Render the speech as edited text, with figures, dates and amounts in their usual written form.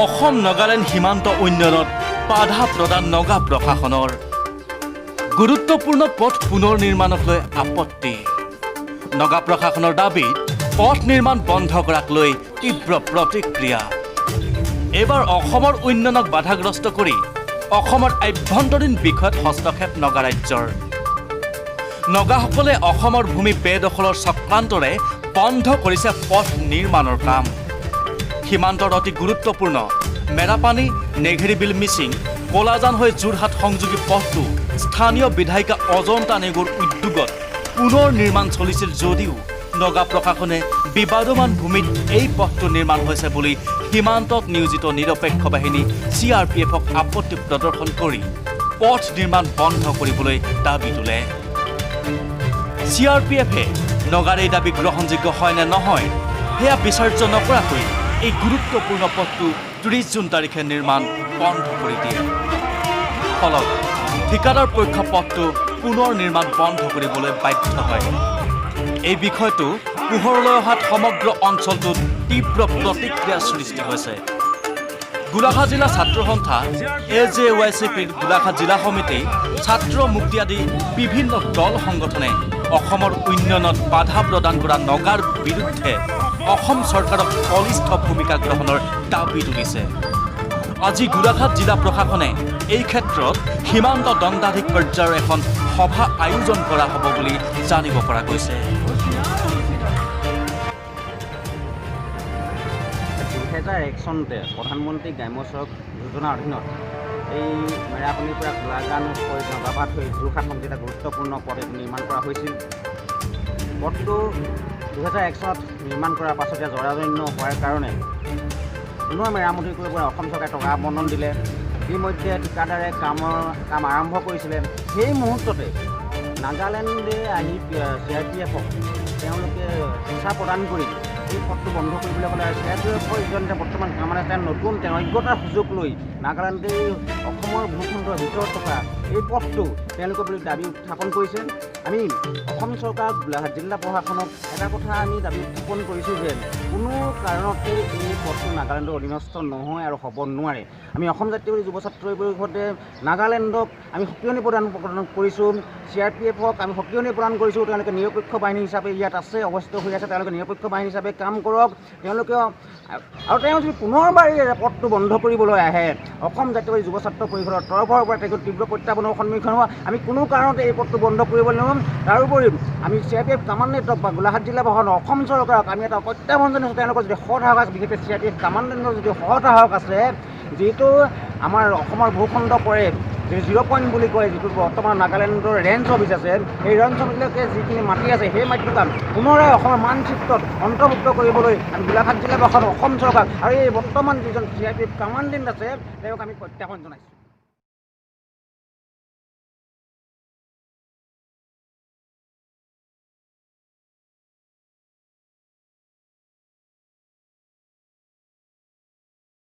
অসম নাগালেণ্ড সীমান্ত উন্নয়নত বাধা প্ৰদান নগা প্ৰশাসনৰ গুৰুত্বপূৰ্ণ পথ পুনৰ নিৰ্মাণক লৈ আপত্তি নগা প্ৰশাসনৰ দাবীত পথ নিৰ্মাণ বন্ধ কৰাক লৈ তীব্ৰ প্ৰতিক্ৰিয়া এবাৰ অসমৰ উন্নয়নক বাধাগ্ৰস্ত কৰি অসমৰ আভ্যন্তৰীণ বিষয়ত হস্তক্ষেপ নগা ৰাজ্যৰ নগাসকলে অসমৰ ভূমি বেদখলৰ চক্ৰান্তৰে বন্ধ কৰিছে পথ নিৰ্মাণৰ কাম সীমান্তৰ অতি গুৰুত্বপূৰ্ণ মেৰাপানী নেঘেৰিবিল মিচিং কলাজান হৈ যোৰহাট সংযোগী পথটো স্থানীয় বিধায়িকা অজন্তা নেগুৰ উদ্যোগত পুনৰ নিৰ্মাণ চলিছিল যদিও নগা প্ৰশাসনে বিবাদমান ভূমিত এই পথটো নিৰ্মাণ হৈছে বুলি সীমান্তত নিয়োজিত নিৰপেক্ষ বাহিনী CRPFক আপত্তি প্ৰদৰ্শন কৰি পথ নিৰ্মাণ বন্ধ কৰিবলৈ দাবী তোলে CRPFে নগাৰ এই দাবী গ্ৰহণযোগ্য হয় নে নহয় সেয়া বিচাৰ্য নকৰাকৈ এই গুৰুত্বপূৰ্ণ পথটো 30 জুন তাৰিখে নিৰ্মাণ বন্ধ কৰি দিয়ে ফলত ঠিকাদাৰ পক্ষ পথটো পুনৰ নিৰ্মাণ বন্ধ কৰিবলৈ বাধ্য হয় এই বিষয়টো পোহৰলৈ অহাত সমগ্ৰ অঞ্চলটোত তীব্ৰ প্ৰতিক্ৰিয়াৰ সৃষ্টি হৈছে গোলাঘাট জিলা ছাত্ৰ সন্থা AJYCPৰ গোলাঘাট জিলা সমিতি ছাত্ৰ মুক্তি আদি বিভিন্ন দল সংগঠনে অসমৰ উন্নয়নত বাধা প্ৰদান কৰা নগাৰ বিৰুদ্ধে অসম চৰকাৰক বলিষ্ঠ ভূমিকা গ্ৰহণৰ দাবী তুলিছে আজি গোলাঘাট জিলা প্ৰশাসনে এই ক্ষেত্ৰত সীমান্ত দণ্ডাধীশ পৰ্যায়ৰ এখন সভা আয়োজন কৰা হ'ব বুলি জানিব পৰা গৈছে 2001 চনতে প্ৰধানমন্ত্ৰী গ্ৰাম্য সড়ক যোজনাৰ অধীনত এই মেৰাপানীৰ পৰা গোলাঘাট হৈ নগাপাত হৈ যোৰহাট সংযোগী এটা গুৰুত্বপূৰ্ণ পথ নিৰ্মাণ কৰা হৈছিল পথটো 2001 চনত নিৰ্মাণ কৰাৰ পাছত জৰাজীৰ্ণ হোৱাৰ কাৰণে পুনৰ মেৰামতি কৰিবলৈ অসম চৰকাৰে টকা আবণ্টন দিলে ইতিমধ্যে ঠিকাদাৰে কাম আৰম্ভ কৰিছিলে সেই মুহূৰ্ততে নাগালেণ্ডে আহি CRPFক তেওঁলোকে পইচা প্ৰদান কৰি এই পথটো বন্ধ কৰিবলৈ ক'লে CRPFৰ ইজনে বৰ্তমান মানে তেওঁ নতুন অজ্ঞতাৰ সুযোগ লৈ নাগালেণ্ডে অসমৰ ভূখণ্ডৰ ভিতৰত থকা এই পথটো তেওঁলোকে বুলি দাবী উত্থাপন কৰিছে আমি অসম চৰকাৰ গোলাঘাট জিলা প্ৰশাসনক এটা কথা আমি দাবী উত্থাপন কৰিছোঁ যে কোনো কাৰণতে এই পথটো নাগালেণ্ডৰ অধীনস্থ নহয় আৰু হ'ব নোৱাৰে আমি অসম জাতীয় যুৱ ছাত্ৰ পৰিষদে নাগালেণ্ডক আমি সক্ৰিয় প্ৰদান কৰিছোঁ CRPFক আমি সক্ৰিয় প্ৰদান কৰিছোঁ তেওঁলোকে নিৰপেক্ষ বাহিনী হিচাপে ইয়াত আছে অৱস্থিত হৈ আছে তেওঁলোকে নিৰপেক্ষ বাহিনী হিচাপে কাম কৰক তেওঁলোকে আৰু তেওঁ যদি পুনৰবাৰ এই পথটো বন্ধ কৰিবলৈ আহে অসম জাতীয় যুৱ ছাত্ৰ পৰিষদৰ তৰফৰ পৰা তেওঁলোকে তীব্ৰ প্ৰত্যাহ্বানৰ সন্মুখীন হ'ব আমি কোনো কাৰণতে এই পথটো বন্ধ কৰিবলৈ নোৱাৰিম তাৰোপৰি আমি CRPF কামাণ্ডেণ্টক বা গোলাঘাট জিলা প্ৰশাসন অসম চৰকাৰক আমি এটা প্ৰত্যাহ্বান জনাইছোঁ তেওঁলোকৰ যদি সৎসাহস আছে বিশেষকৈ CRPF কামাণ্ডেণ্টৰ যদি সৎসাহস আছে যিটো আমাৰ অসমৰ ভূখণ্ড পৰে 0 পইণ্ট বুলি কয় যিটো বৰ্তমান নাগালেণ্ডৰ ৰেঞ্জ অফিচ আছে সেই ৰেঞ্জ অফিচলৈকে যিখিনি মাটি আছে সেই মাটিটো পুনৰাই অসমৰ মানচিত্ৰত অন্তৰ্ভুক্ত কৰিবলৈ আমি গোলাঘাট জিলা প্ৰশাসন অসম চৰকাৰ আৰু এই বৰ্তমান যিজন CRPF কামাণ্ডেণ্ট আছে তেওঁক আমি প্ৰত্যাহ্বান জনাইছোঁ